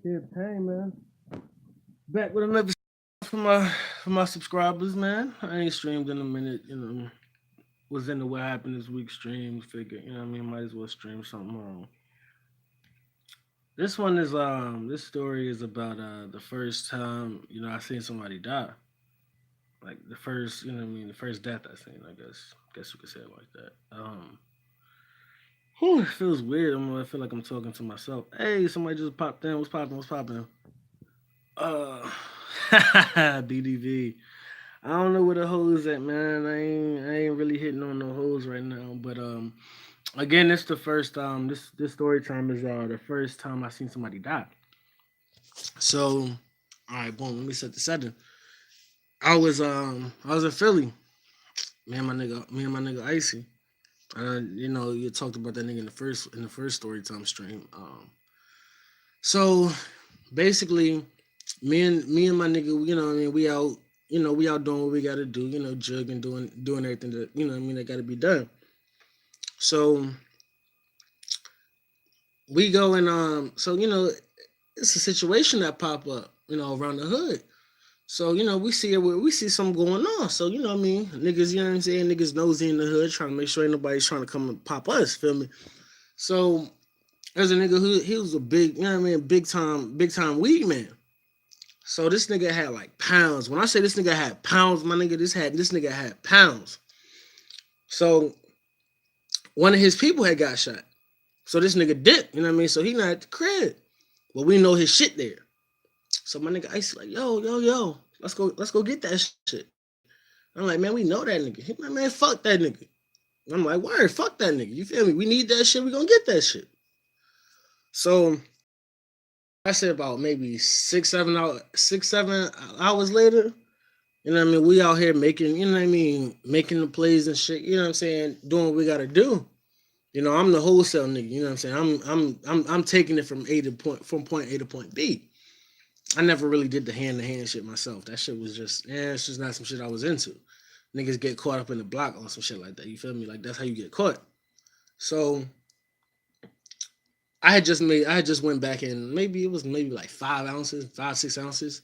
Yeah, Tyme, man. Back with another for my subscribers, man. I ain't streamed in a minute, Was into what happened this week stream. Figure, might as well stream something wrong. This story is about the first time, I seen somebody die. Like the first, the first death I seen, I guess you could say it like that. It feels weird. I feel like I'm talking to myself. Hey, somebody just popped in. What's popping? What's popping? Uh, BDV. I don't know where the hoes at, man. I ain't really hitting on no hoes right now. But again, this the first this story time is the first time I seen somebody die. So, all right, boom. Let me set the setting. I was in Philly. Me and my nigga Icy. You talked about that nigga in the first story time stream. So basically, me and my nigga, we out, we out doing what we gotta do, jugging, doing everything that that gotta be done. So we go and it's a situation that pop up, around the hood. So, we see something going on. So, niggas, niggas nosy in the hood trying to make sure ain't nobody's trying to come and pop us, feel me? So there's a nigga who he was a big, big time weed man. So this nigga had like pounds. When I say this nigga had pounds, my nigga, this nigga had pounds. So one of his people had got shot. So this nigga dipped, So he not at the crib. But we know his shit there. So my nigga Ice like, yo, let's go get that shit. I'm like, man, we know that nigga. He like, man, fuck that nigga. I'm like, word, fuck that nigga. You feel me? We need that shit. We gonna get that shit. So I said about maybe 6, 7 hours later. We out here making, making the plays and shit. Doing what we gotta do. I'm the wholesale nigga. I'm taking it from point A to point B. I never really did the hand to hand shit myself. That shit was just, it's just not some shit I was into. Niggas get caught up in the block on some shit like that. You feel me? Like that's how you get caught. So I had just went back and maybe it was maybe like 5 ounces, 5, 6 ounces.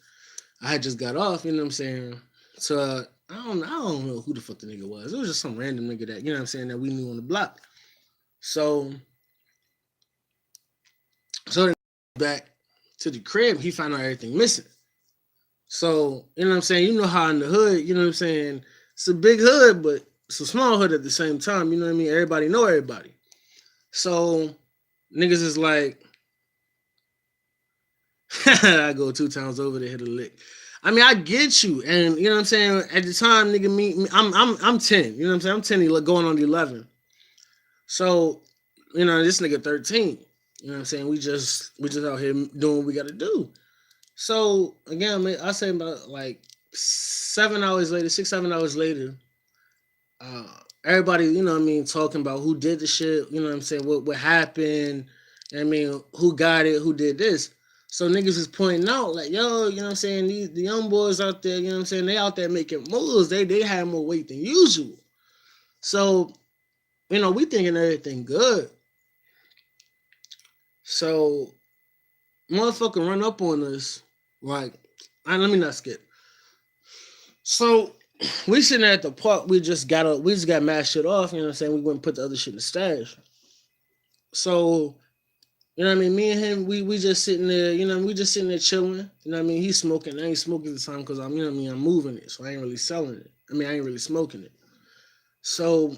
I had just got off, you know what I'm saying? So I don't know who the fuck the nigga was. It was just some random nigga that, that we knew on the block. So then back to the crib, he found out everything missing. So, You know how in the hood, It's a big hood, but it's a small hood at the same time. Everybody know everybody. So niggas is like, I go 2 times over to hit a lick. I get you, and At the time, nigga, I'm 10. I'm 10, going on 11. So, this nigga 13. We just out here doing what we got to do. So again, I say about like 7 hours later, 6, 7 hours later, uh, everybody, talking about who did the shit, what happened, who got it, who did this. So niggas is pointing out, like, yo, the young boys out there, they out there making moves. They have more weight than usual. So, we thinking everything good. So motherfucker run up on us, like, let me not skip. So we sitting at the park, we just got mad shit off, We went and put the other shit in the stash. So, me and him, we just sitting there, we just sitting there chilling. He's smoking. I ain't smoking at the time because I'm moving it, so I ain't really selling it. I ain't really smoking it. So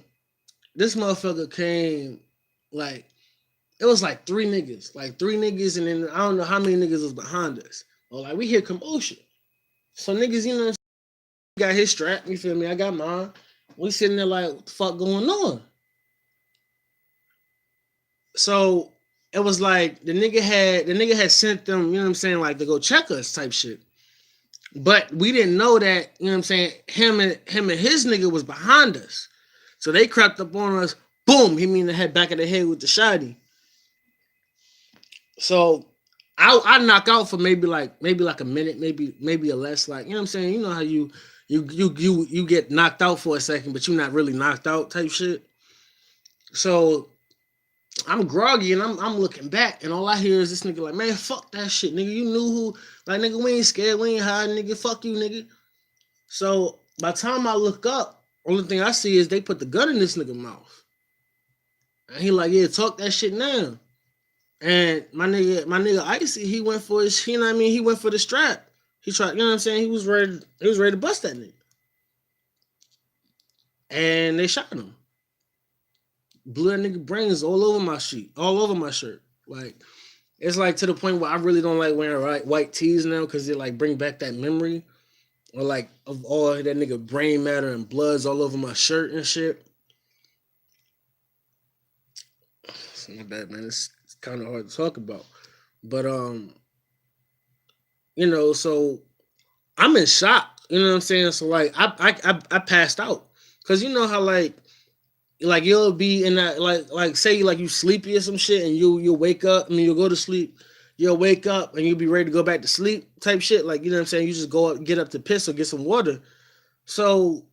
this motherfucker came, like, it was like three niggas, and then I don't know how many niggas was behind us. Or like we hear commotion. So niggas, got his strap, you feel me? I got mine. We sitting there like, what the fuck going on? So it was like the nigga had sent them, like to go check us type shit. But we didn't know that, him and his nigga was behind us. So they crept up on us, boom, he mean the head back of the head with the shotty. So I knock out for maybe like a minute, maybe a less, like, You know how you get knocked out for a second, but you're not really knocked out type shit. So I'm groggy and I'm looking back and all I hear is this nigga like, man, fuck that shit, nigga. You knew who, like, nigga, we ain't scared, we ain't hiding, nigga. Fuck you, nigga. So by the time I look up, only thing I see is they put the gun in this nigga mouth. And he like, yeah, talk that shit now. And my nigga Icy, he went for his, you know what I mean? He went for the strap. He tried, you know what I'm saying? He was ready to bust that nigga. And they shot him. Blew that nigga brains all over my sheet, all over my shirt. Like, it's like to the point where I really don't like wearing white tees now because they like bring back that memory or like of all that nigga brain matter and bloods all over my shirt and shit. It's not bad, man. It's kind of hard to talk about, but so I'm in shock. You know what I'm saying? So like, I passed out because you know how like you'll be in that like say like you sleepy or some shit and you'll wake up. I mean, you'll go to sleep. You'll wake up and you'll be ready to go back to sleep type shit. Like, you know what I'm saying? You just go up, get up to piss or get some water. So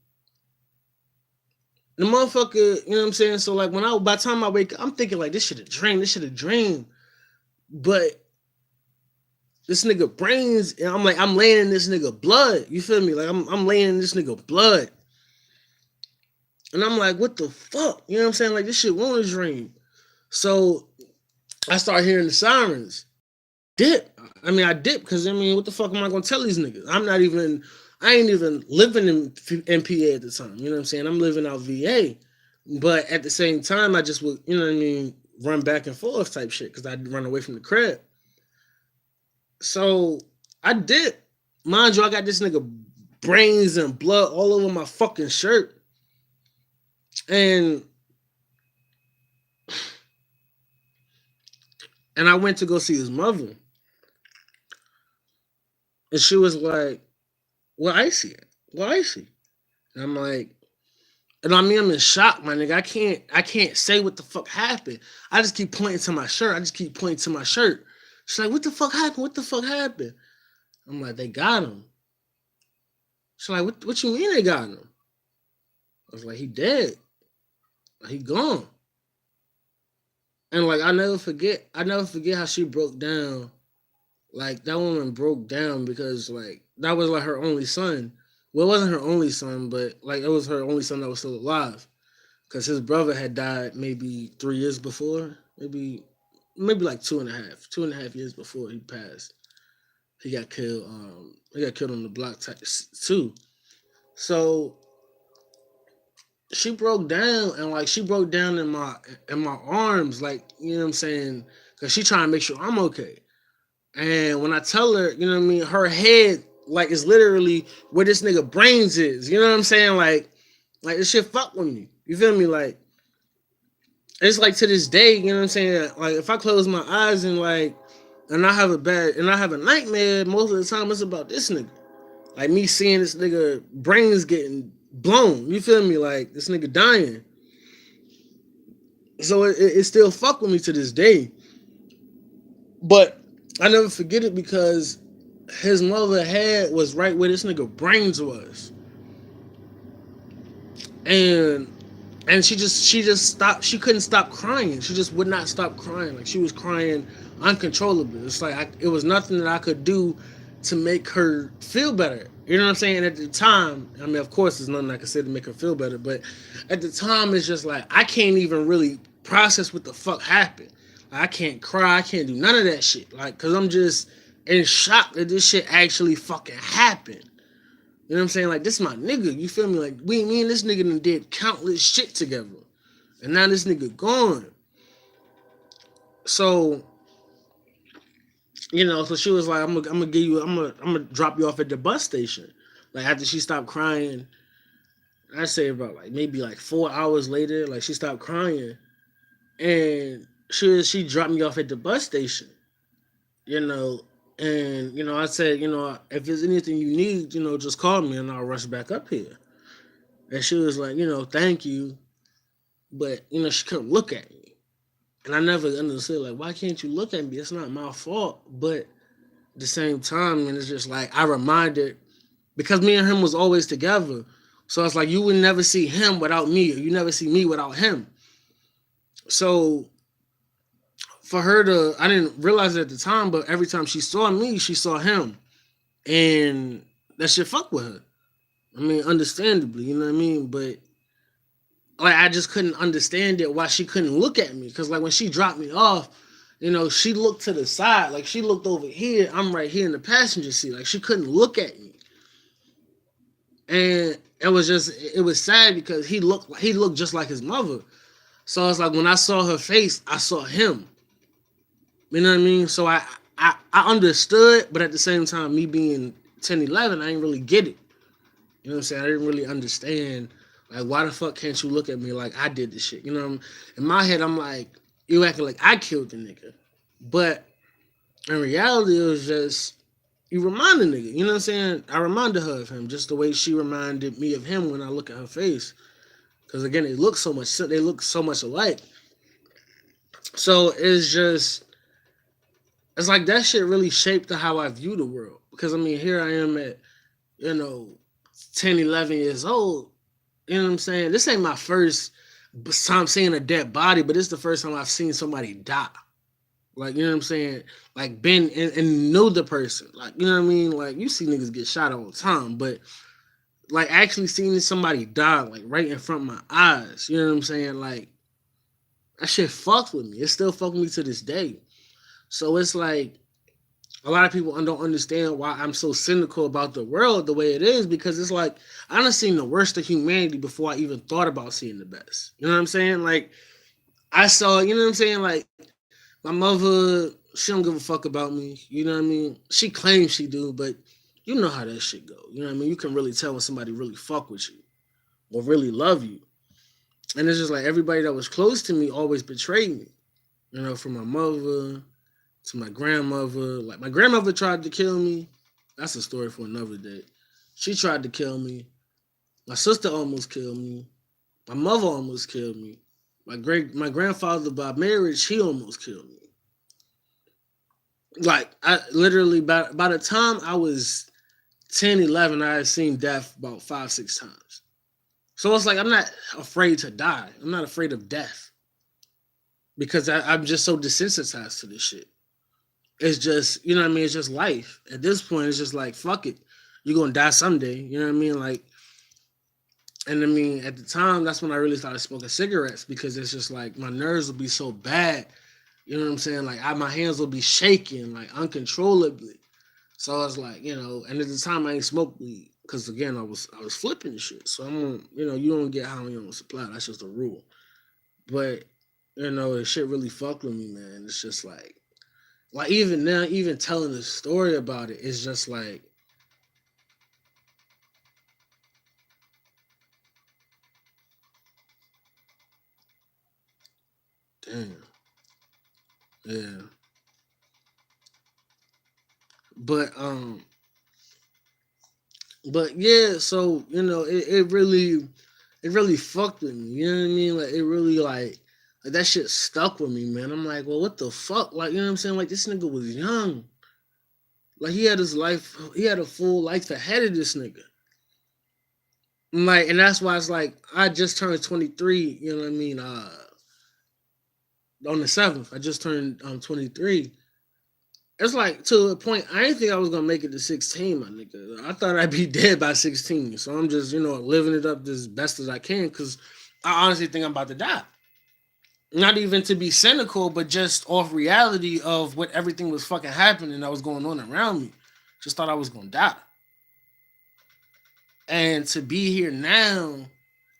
the motherfucker, you know what I'm saying? So like by the time I wake up, I'm thinking like this shit a dream. This shit a dream. But this nigga brains, and I'm like, I'm laying in this nigga blood. You feel me? Like I'm laying in this nigga blood. And I'm like, what the fuck? You know what I'm saying? Like this shit won't a dream. So I start hearing the sirens. Dip. I mean, I dip because I mean, what the fuck am I gonna tell these niggas? I ain't even living in PA at the time. You know what I'm saying? I'm living out VA, but at the same time, I just would, you know what I mean, run back and forth type shit because I'd run away from the crib. So I dip. Mind you, I got this nigga brains and blood all over my fucking shirt, and I went to go see his mother, and she was like, "Well, Icy, well, Icy." And I'm like, and I mean, I'm in shock, my nigga. I can't say what the fuck happened. I just keep pointing to my shirt. I just keep pointing to my shirt. She's like, what the fuck happened? What the fuck happened? I'm like, they got him. She's like, what you mean they got him? I was like, he dead. He gone. And like, I never forget how she broke down. Like, that woman broke down because like that was like her only son. Well, it wasn't her only son, but like it was her only son that was still alive. Because his brother had died maybe 3 years before, maybe like 2.5 years before he passed. He got killed. He got killed on the block too. So she broke down and like she broke down in my arms, like, you know what I'm saying, because she trying to make sure I'm okay. And when I tell her, you know what I mean, her head like is literally where this nigga brains is. You know what I'm saying? Like this shit fuck with me. You feel me? Like it's like to this day, you know what I'm saying? Like if I close my eyes and I have a nightmare, most of the time it's about this nigga. Like me seeing this nigga brains getting blown. You feel me? Like this nigga dying. So it still fuck with me to this day. But I never forget it because his mother head was right where this nigga brains was. And she just stopped. She couldn't stop crying. She just would not stop crying. Like she was crying uncontrollably. It's like it was nothing that I could do to make her feel better. You know what I'm saying? And at the time, I mean, of course, there's nothing I could say to make her feel better. But at the time, it's just like I can't even really process what the fuck happened. Like, I can't cry. I can't do none of that shit. Like, cause I'm just in shock that this shit actually fucking happened. You know what I'm saying? Like, this is my nigga. You feel me? Like, me and this nigga done did countless shit together. And now this nigga gone. So, so she was like, I'm gonna drop you off at the bus station. Like, after she stopped crying, I say about like maybe like 4 hours later, like she stopped crying. And she dropped me off at the bus station. You know, and I said, if there's anything you need, just call me and I'll rush back up here. And she was like, thank you. But, she couldn't look at me. And I never understood, like, why can't you look at me? It's not my fault. But at the same time, and it's just like, I reminded, because me and him was always together. So it's like, you would never see him without me, or you never see me without him. So for her to, I didn't realize it at the time, but every time she saw me, she saw him, and that shit fucked with her. I mean, understandably, you know what I mean. But like, I just couldn't understand it why she couldn't look at me, because like when she dropped me off, she looked to the side, like she looked over here. I'm right here in the passenger seat, like she couldn't look at me, and it was sad because he looked just like his mother. So it's like when I saw her face, I saw him. You know what I mean? So I understood, but at the same time, me being 10, 11, I didn't really get it. You know what I'm saying? I didn't really understand, like, why the fuck can't you look at me like I did this shit? In my head, I'm like, you acting like I killed the nigga. But in reality, it was just, you remind the nigga. You know what I'm saying? I reminded her of him just the way she reminded me of him when I look at her face. Because again, they look so much alike. So it's like that shit really shaped how I view the world. Because I mean, here I am at, you know, 10, 11 years old. You know what I'm saying? This ain't my first time seeing a dead body, but it's the first time I've seen somebody die. Like, you know what I'm saying? Like, been and know the person. Like, you know what I mean? Like, you see niggas get shot all the time, but like actually seeing somebody die, like right in front of my eyes, you know what I'm saying? Like, that shit fucked with me. It still fucked with me to this day. So it's like, a lot of people don't understand why I'm so cynical about the world the way it is, because it's like I done seen the worst of humanity before I even thought about seeing the best. You know what I'm saying? Like, I saw, you know what I'm saying? Like, my mother, she don't give a fuck about me. You know what I mean? She claims she do, but you know how that shit go. You know what I mean? You can really tell when somebody really fuck with you or really love you. And it's just like everybody that was close to me always betrayed me. From my mother to my grandmother. Like, my grandmother tried to kill me. That's a story for another day. She tried to kill me. My sister almost killed me. My mother almost killed me. My grandfather by marriage, he almost killed me. Like, I literally, by the time I was 10, 11, I had seen death about 5, 6 times. So it's like I'm not afraid to die. I'm not afraid of death because I'm just so desensitized to this shit. It's just, you know what I mean? It's just life. At this point, it's just like, fuck it. You're going to die someday. You know what I mean? Like, and I mean, at the time, that's when I really started smoking cigarettes, because it's just like my nerves will be so bad. You know what I'm saying? Like, my hands will be shaking, like, uncontrollably. So it's like, and at the time I ain't smoked weed because again I was flipping shit. So you don't get how you don't supply. That's just a rule. But the shit really fucked with me, man. It's just like even now, even telling the story about it is just like, damn, yeah. But yeah. So it really fucked with me. You know what I mean? Like, it really like that shit stuck with me, man. I'm like, well, what the fuck? Like, you know what I'm saying? Like, this nigga was young. Like, he had his life, he had a full life ahead of this nigga. Like, and that's why it's like I just turned 23. You know what I mean? On the 7th, I just turned 23. It's like, to a point, I didn't think I was gonna make it to 16, my nigga. I thought I'd be dead by 16. So I'm just living it up as best as I can, because I honestly think I'm about to die. Not even to be cynical, but just off reality of what everything was fucking happening that was going on around me. Just thought I was gonna die. And to be here now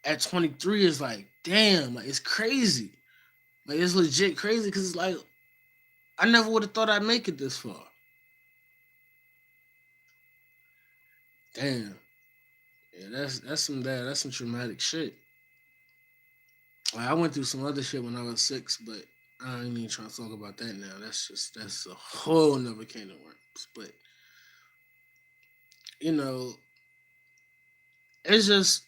at 23 is like, damn, like, it's crazy. Like, it's legit crazy, because it's like, I never would have thought I'd make it this far. Damn. Yeah, that's some traumatic shit. Like, I went through some other shit when I was 6, but I ain't even trying to talk about that now. That's a whole nother can of worms. But you know, it's just,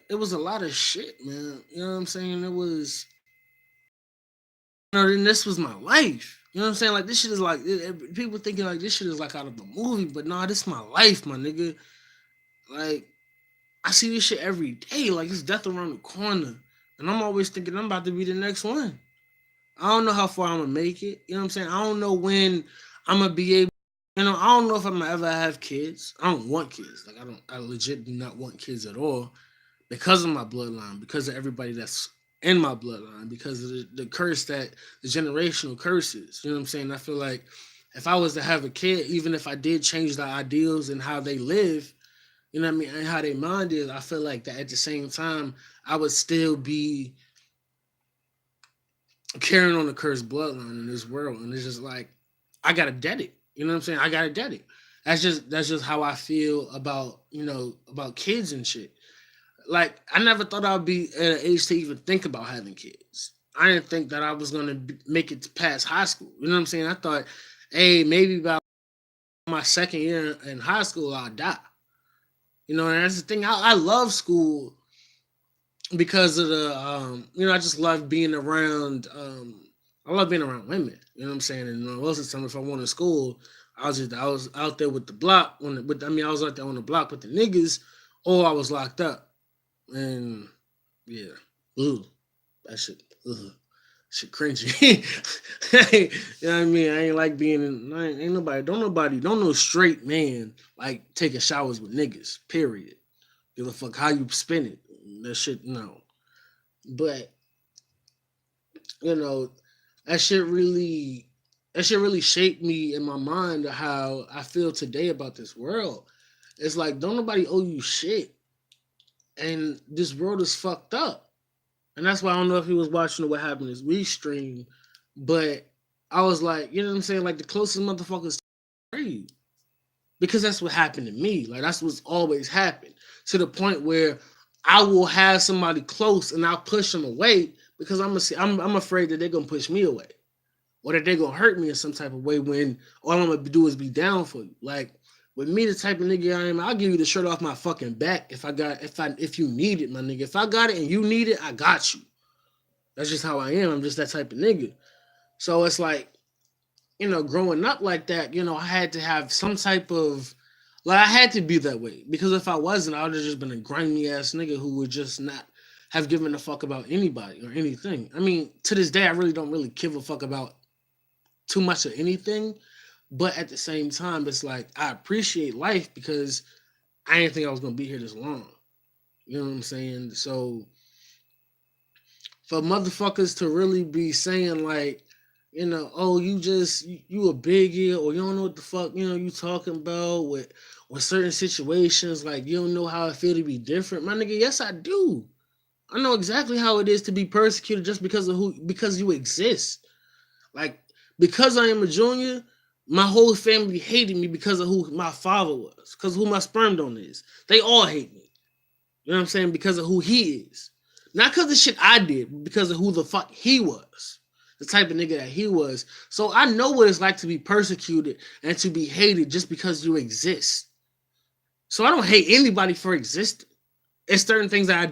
it was a lot of shit, man. You know what I'm saying? It was, then this was my life. You know what I'm saying? Like, this shit is like, people thinking like this shit is like out of a movie, but nah, this is my life, my nigga. Like, I see this shit every day. Like, it's death around the corner, and I'm always thinking I'm about to be the next one. I don't know how far I'm gonna make it. You know what I'm saying? I don't know when I'm gonna be able. I don't know if I'm gonna ever have kids. I don't want kids. Like I don't. I legit do not want kids at all because of my bloodline, because of everybody that's in my bloodline, because of the curse that the generational curses. You know what I'm saying? I feel like if I was to have a kid, even if I did change the ideals and how they live, you know what I mean, and how they mind is, I feel like that at the same time, I would still be carrying on the cursed bloodline in this world. And it's just like, I gotta dead it. You know what I'm saying? I gotta dead it. That's just how I feel about, about kids and shit. Like I never thought I'd be at an age to even think about having kids. I didn't think that I was gonna make it past high school. You know what I'm saying? I thought, hey, maybe about my second year in high school I'll die. And that's the thing. I love school because of the I just love being around. I love being around women. You know what I'm saying? And most of the time, if I wanted school, I was out there with the block I was out there on the block with the niggas, or I was locked up. And yeah, ugh, that shit, ugh, shit cringy. You know what I mean? I ain't like being in. Ain't nobody, don't no straight man like taking showers with niggas. Period. Give a fuck how you spin it. That shit, no. But you know, that shit really, that shit really shaped me in my mind of how I feel today about this world. It's like don't nobody owe you shit, and this world is fucked up. And that's why I don't know if he was watching What Happened This Week stream, but I was like, you know what I'm saying? Like the closest motherfuckers to you. Because that's what happened to me. Like that's what's always happened. To the point where I will have somebody close and I'll push them away because I'm afraid that they're gonna push me away. Or that they're gonna hurt me in some type of way when all I'm gonna do is be down for you. Like with me, the type of nigga I am, I'll give you the shirt off my fucking back if you need it, my nigga. If I got it and you need it, I got you. That's just how I am. I'm just that type of nigga. So it's like, growing up like that, I had to have some type of I had to be that way. Because if I wasn't, I would have just been a grimy ass nigga who would just not have given a fuck about anybody or anything. I mean, to this day I really don't really give a fuck about too much of anything. But at the same time, it's like I appreciate life because I didn't think I was gonna be here this long. You know what I'm saying? So for motherfuckers to really be saying like, oh, you a bigot or you don't know what the fuck, you talking about with certain situations, like you don't know how I feel to be different. My nigga, yes I do. I know exactly how it is to be persecuted just because you exist. Like because I am a junior, my whole family hated me because of who my father was, because who my sperm donor is. They all hate me. You know what I'm saying? Because of who he is. Not because of shit I did, but because of who the fuck he was. The type of nigga that he was. So I know what it's like to be persecuted and to be hated just because you exist. So I don't hate anybody for existing. It's certain things that I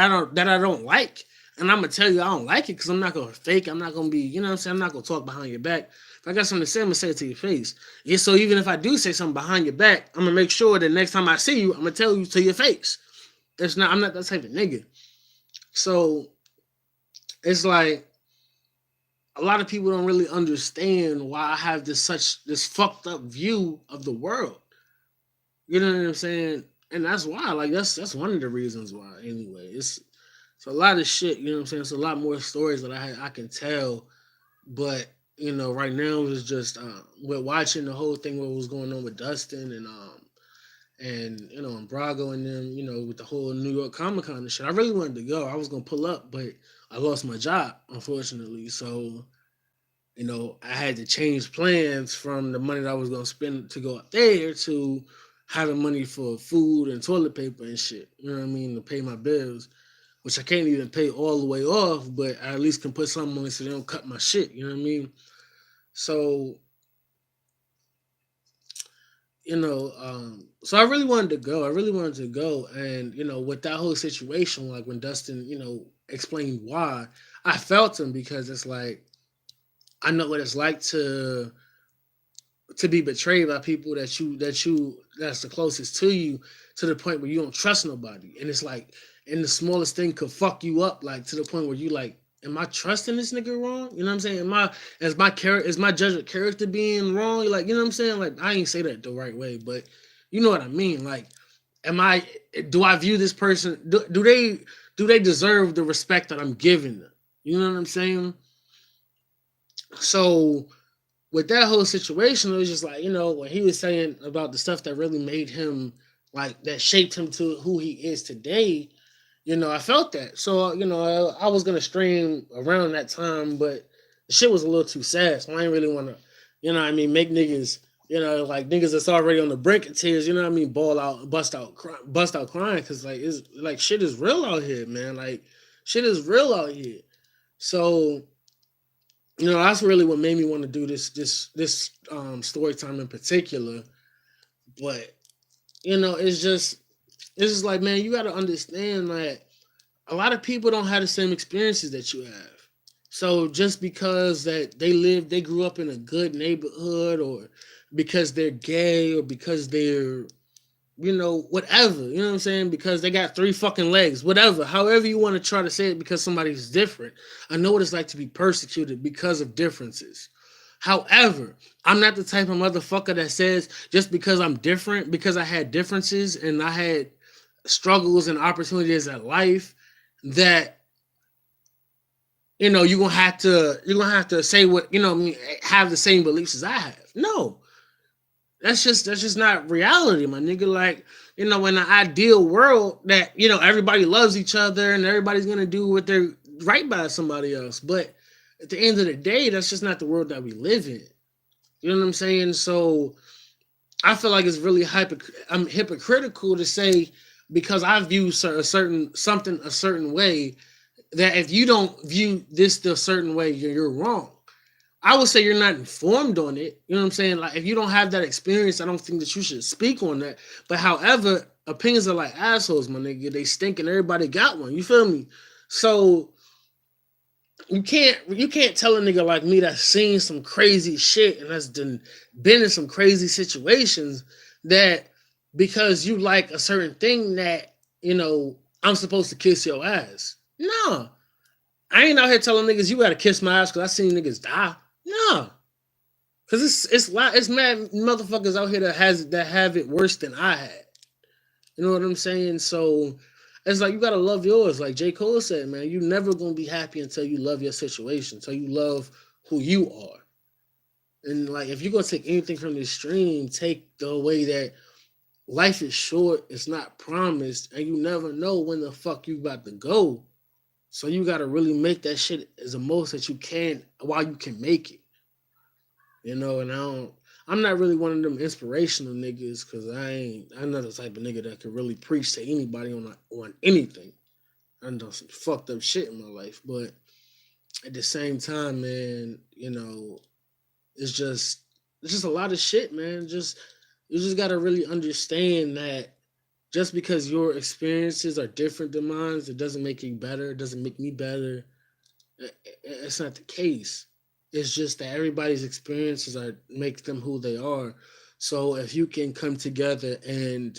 don't like. And I'm gonna tell you I don't like it because I'm not gonna fake. I'm not gonna be, you know what I'm saying? I'm not gonna talk behind your back. If I got something to say, I'm gonna say it to your face. Yeah, so even if I do say something behind your back, I'm gonna make sure that next time I see you, I'm gonna tell you to your face. I'm not that type of nigga. So it's like a lot of people don't really understand why I have this fucked up view of the world. You know what I'm saying? And that's why, like that's one of the reasons why. Anyway, it's a lot of shit. You know what I'm saying? It's a lot more stories that I can tell, but right now it's just we're watching the whole thing what was going on with Dustin and and Brago and them, with the whole New York Comic Con and shit. I really wanted to go. I was gonna pull up, but I lost my job, unfortunately. So, I had to change plans from the money that I was gonna spend to go up there to having money for food and toilet paper and shit. You know what I mean? To pay my bills, which I can't even pay all the way off, but I at least can put something on it so they don't cut my shit. You know what I mean? So so I really wanted to go. I really wanted to go. And, with that whole situation, like when Dustin, explained why, I felt him because it's like, I know what it's like to be betrayed by people that's the closest to you to the point where you don't trust nobody. And it's like, and the smallest thing could fuck you up, like to the point where you like am I trusting this nigga wrong? You know what I'm saying? Am I is my judgment character being wrong? Like, you know what I'm saying? Like, I ain't say that the right way, but you know what I mean. Like, am I do I view this person do they deserve the respect that I'm giving them? You know what I'm saying? So with that whole situation, it was just like, when he was saying about the stuff that really made him like that shaped him to who he is today, I felt that. So, I was gonna stream around that time, but the shit was a little too sad. So I didn't really wanna, what I mean, make niggas, like niggas that's already on the brink of tears, what I mean, ball out, bust out crying, cause like it's like shit is real out here, man. Like shit is real out here. So, that's really what made me want to do this story time in particular. But, it's just like, man, you gotta understand that a lot of people don't have the same experiences that you have. So just because that they grew up in a good neighborhood, or because they're gay, or because they're, whatever, what I'm saying, because they got three fucking legs, whatever, however you want to try to say it, because somebody's different. I know what it's like to be persecuted because of differences. However, I'm not the type of motherfucker that says just because I'm different, because I had differences and I had struggles and opportunities in life, that you're gonna have to say what have the same beliefs as I have. No, that's just not reality, my nigga. Like, in an ideal world, that everybody loves each other and everybody's gonna do what they're right by somebody else. But at the end of the day, that's just not the world that we live in. You know what I'm saying? So I feel like it's really I'm hypocritical to say, because I view a certain something a certain way, that if you don't view this the certain way, you're wrong. I would say you're not informed on it. You know what I'm saying? Like, if you don't have that experience, I don't think that you should speak on that. But however, opinions are like assholes, my nigga. They stink and everybody got one. You feel me? So you can't tell a nigga like me that's seen some crazy shit and that's been in some crazy situations, that because you like a certain thing, that I'm supposed to kiss your ass. No, I ain't out here telling niggas you gotta kiss my ass because I seen niggas die. No, because it's mad motherfuckers out here that have it worse than I had. You know what I'm saying? So it's like, you gotta love yours. Like J. Cole said, man, you never gonna be happy until you love your situation, until you love who you are. And like, if you're gonna take anything from this stream, take the way that life is short, it's not promised, and you never know when the fuck you about to go. So you gotta really make that shit as the most that you can while you can make it. And I'm not really one of them inspirational niggas, because I'm not the type of nigga that can really preach to anybody on anything. I done some fucked up shit in my life, but at the same time, man, it's just a lot of shit, man. You just gotta really understand that just because your experiences are different than mine, it doesn't make you better. It doesn't make me better. It's not the case. It's just that everybody's experiences make them who they are. So if you can come together and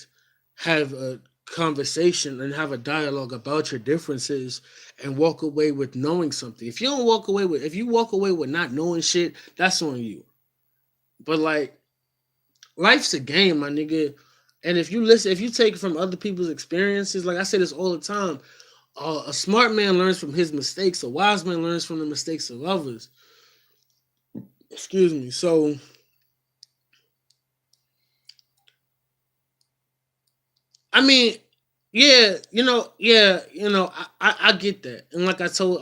have a conversation and have a dialogue about your differences, and walk away with knowing something. If you walk away with not knowing shit, that's on you. But like, life's a game, my nigga. And if you take from other people's experiences, like I say this all the time, a smart man learns from his mistakes. A wise man learns from the mistakes of others. Excuse me. So, I mean, yeah, I get that, and like I told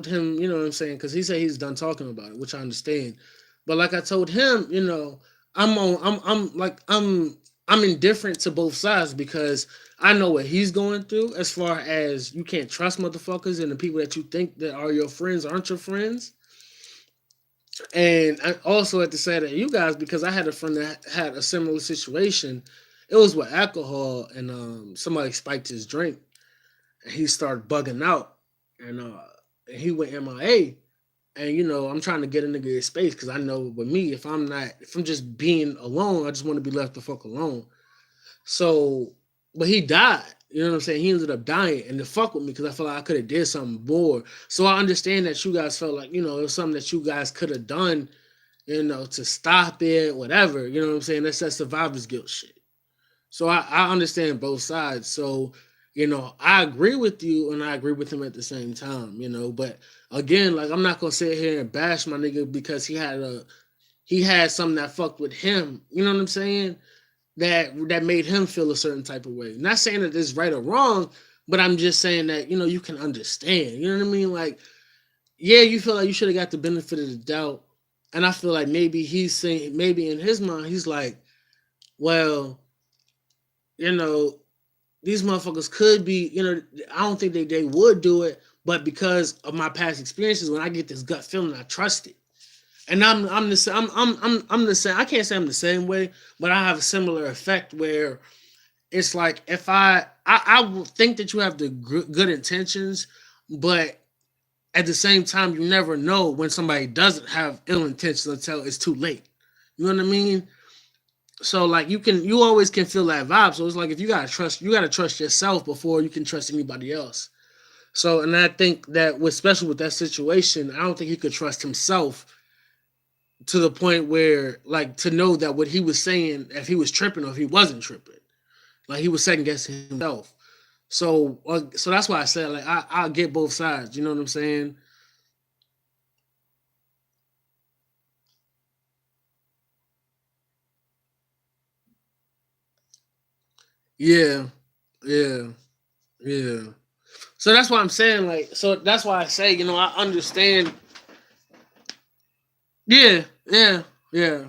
him, what I'm saying, because he said he's done talking about it, which I understand. But like I told him, I'm indifferent to both sides, because I know what he's going through, as far as you can't trust motherfuckers, and the people that you think that are your friends aren't your friends. And I also had to say that you guys, because I had a friend that had a similar situation. It was with alcohol, and somebody spiked his drink, and he started bugging out, and he went MIA. And I'm trying to get a nigga his space, because I know with me, if I'm just being alone, I just want to be left the fuck alone. So, but he died. You know what I'm saying? He ended up dying and to fuck with me because I felt like I could have did something more. So I understand that you guys felt like, it was something that you guys could have done, to stop it, whatever. You know what I'm saying? That's that survivor's guilt shit. So I understand both sides. So, I agree with you and I agree with him at the same time, but again, like I'm not gonna sit here and bash my nigga because he had something that fucked with him. You know what I'm saying? That made him feel a certain type of way. Not saying that it's right or wrong, but I'm just saying that, you can understand. You know what I mean? Like, yeah, you feel like you should have got the benefit of the doubt. And I feel like maybe he's saying, maybe in his mind, he's like, well, you know, these motherfuckers could be, I don't think they would do it, but because of my past experiences, when I get this gut feeling, I trust it. And I'm the same. I can't say I'm the same way, but I have a similar effect where it's like if I will think that you have the good intentions, but at the same time, you never know when somebody doesn't have ill intentions until it's too late. You know what I mean? So like you always can feel that vibe. So it's like if you gotta trust yourself before you can trust anybody else. So and I think that especially with that situation, I don't think he could trust himself to the point where like to know that what he was saying, if he was tripping or if he wasn't tripping, like he was second guessing himself. So that's why I said like I get both sides. You know what I'm saying? Yeah, yeah, yeah. So that's why I'm saying like so that's why I say I understand. Yeah, yeah, yeah.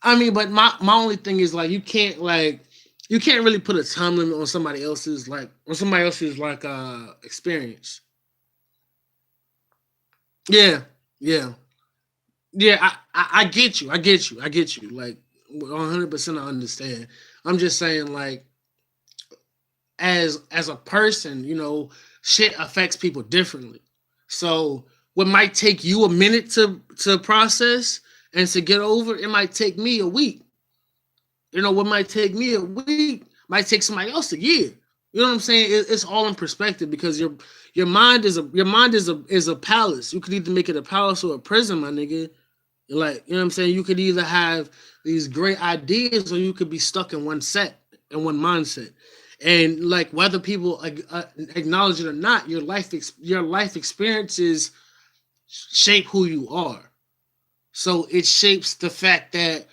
I mean, but my only thing is like you can't really put a time limit on somebody else's like experience. Yeah, yeah, yeah. I get you. I get you. I get you. Like 100%. I understand. I'm just saying like as a person, shit affects people differently. So what might take you a minute to process and to get over, it might take me a week. What might take me a week might take somebody else a year. You know what I'm saying? It's all in perspective because your mind is a palace. You could either make it a palace or a prison, my nigga. Like, you know what I'm saying? You could either have these great ideas or you could be stuck in one mindset. And like whether people acknowledge it or not, your life experiences shape who you are. So it shapes the fact that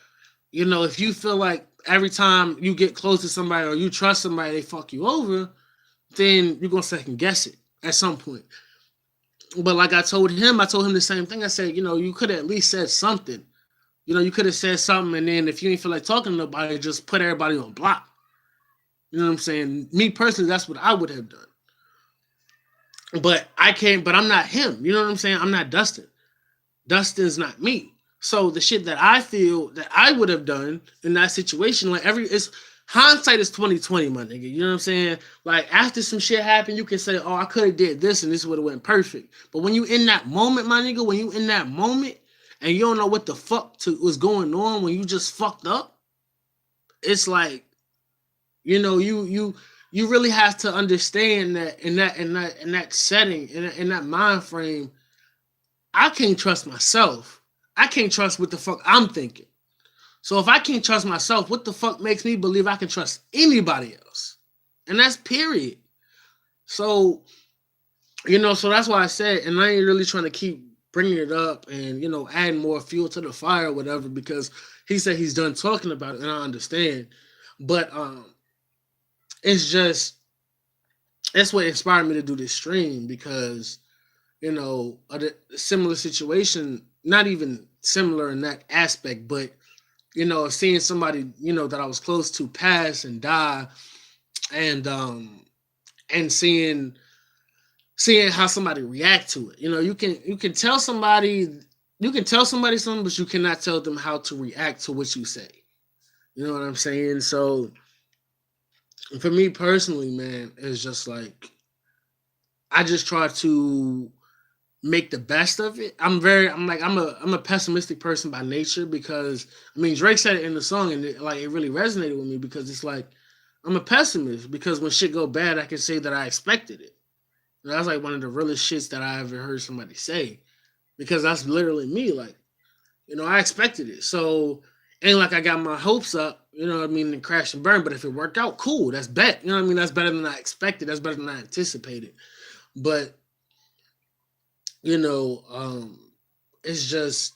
if you feel like every time you get close to somebody or you trust somebody, they fuck you over, then you're gonna second guess it at some point. But like I told him the same thing. I said, you could have at least said something. You could have said something, and then if you ain't feel like talking to nobody, just put everybody on block. You know what I'm saying? Me personally, that's what I would have done. But I can't. But I'm not him. You know what I'm saying? I'm not Dustin. Dustin's not me. So the shit that I feel that I would have done in that situation, like it's hindsight is 2020, my nigga. You know what I'm saying? Like after some shit happened, you can say, "Oh, I could have did this and this would have went perfect." But when you in that moment, my nigga, when you in that moment and you don't know what the fuck was going on when you just fucked up, it's like you really have to understand that in that setting in that mind frame, I can't trust myself. I can't trust what the fuck I'm thinking. So if I can't trust myself, what the fuck makes me believe I can trust anybody else? And that's period. So, so that's why I said, and I ain't really trying to keep bringing it up and, adding more fuel to the fire or whatever, because he said he's done talking about it and I understand. But it's just, that's what inspired me to do this stream because, a similar situation, not even similar in that aspect, but seeing somebody, that I was close to pass and die, and and seeing how somebody react to it. You can tell somebody something, but you cannot tell them how to react to what you say. You know what I'm saying? So for me personally, man, it's just like I just try to make the best of it. I'm a pessimistic person by nature because I mean Drake said it in the song and it really resonated with me because it's like I'm a pessimist because when shit go bad, I can say that I expected it. And that's like one of the realest shits that I ever heard somebody say because that's literally me. Like, I expected it. So ain't like I got my hopes up, and crash and burn. But if it worked out, cool. That's bet. That's better than I expected. That's better than I anticipated. But, you know, um, it's just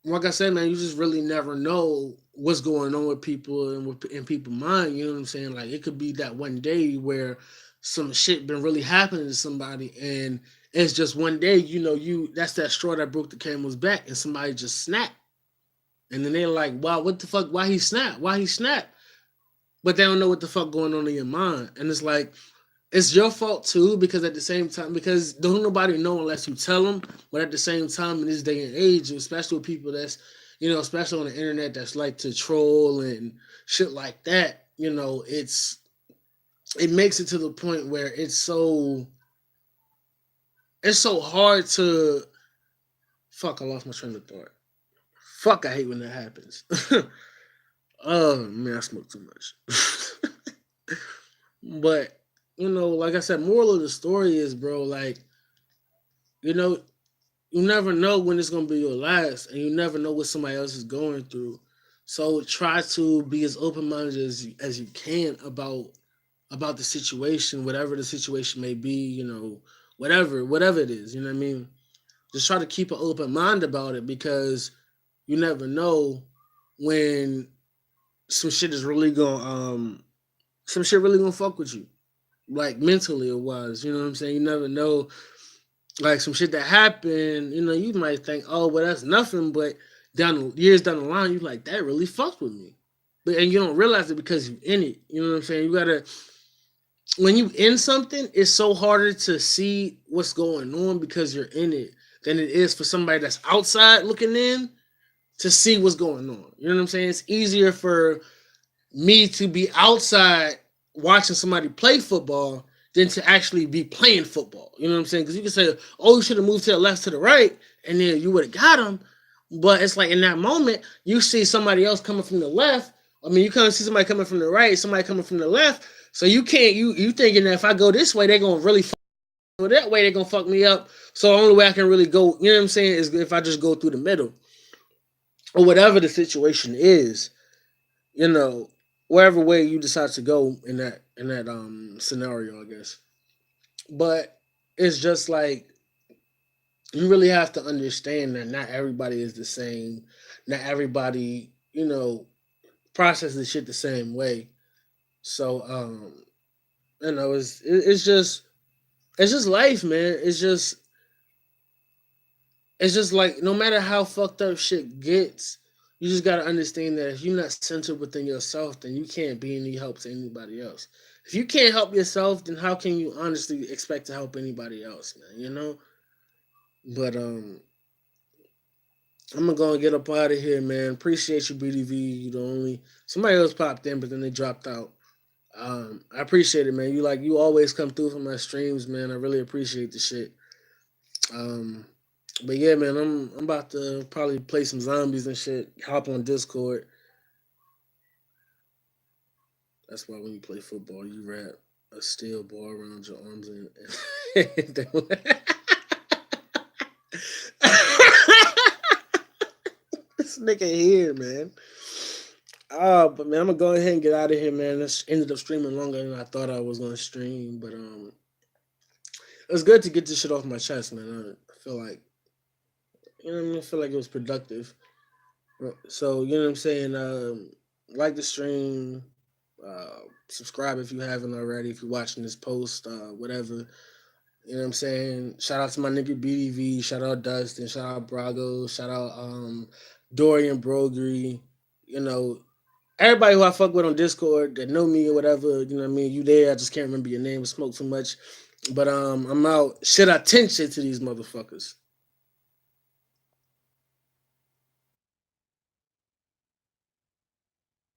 like I said, man, you just really never know what's going on with people and in people's mind. You know what I'm saying? Like it could be that one day where some shit been really happening to somebody, and it's just one day. You that's that straw that broke the camel's back, and somebody just snapped, and then they're like, "Wow, what the fuck? Why he snapped? Why he snapped?" But they don't know what the fuck going on in your mind, and it's like it's your fault too because at the same time because don't nobody know unless you tell them, but at the same time in this day and age, especially with people that's especially on the internet that's like to troll and shit like that, it makes it to the point where it's so hard to fuck. I lost my train of thought. Fuck, I hate when that happens. Oh man, I smoke too much. But like I said, moral of the story is, bro, like you know you never know when it's gonna be your last, and you never know what somebody else is going through. So try to be as open minded as you can about the situation, whatever the situation may be. Whatever it is. You know what I mean? Just try to keep an open mind about it because you never know when some shit is really gonna some shit really gonna fuck with you, like mentally or wise. You know what I'm saying? You never know, like some shit that happened. You might think, oh, well, that's nothing, but years down the line, you like that really fucked with me, and you don't realize it because you in it. You know what I'm saying? You gotta when you in something, it's so harder to see what's going on because you're in it than it is for somebody that's outside looking in to see what's going on. You know what I'm saying? It's easier for me to be outside watching somebody play football than to actually be playing football. You know what I'm saying? Because you can say, oh, you should have moved to the left, to the right, and then you would have got him. But it's like in that moment, you see somebody else coming from the left. I mean, you kind of see somebody coming from the right, somebody coming from the left. So you can't, you thinking that if I go this way, they're going to really fuck me, or that way, they're going to fuck me up. So the only way I can really go, you know what I'm saying, is if I just go through the middle. Or whatever the situation is, you know, wherever way you decide to go in that scenario, I guess. But it's just like you really have to understand that not everybody is the same. Not everybody, processes shit the same way. So it's just life, man. It's just like no matter how fucked up shit gets, you just gotta understand that if you're not centered within yourself, then you can't be any help to anybody else. If you can't help yourself, then how can you honestly expect to help anybody else, man? But I'm gonna go and get up out of here, man. Appreciate you, BDV. You the only somebody else popped in, but then they dropped out. I appreciate it, man. You always come through for my streams, man. I really appreciate the shit. Um, but yeah, man, I'm about to probably play some zombies and shit. Hop on Discord. That's why when you play football, you wrap a steel ball around your arms and this nigga here, man. But man, I'm gonna go ahead and get out of here, man. This ended up streaming longer than I thought I was gonna stream, but it's good to get this shit off my chest, man. I feel like what I mean. I feel like it was productive. So you know what I'm saying. Like the stream, subscribe if you haven't already. If you're watching this post, whatever. You know what I'm saying. Shout out to my nigga BDV. Shout out Dustin. Shout out Brago. Shout out Dorian Brogry. You know everybody who I fuck with on Discord that know me or whatever. You know what I mean. You there? I just can't remember your name. I smoke too much. But I'm out. Should I attention to these motherfuckers?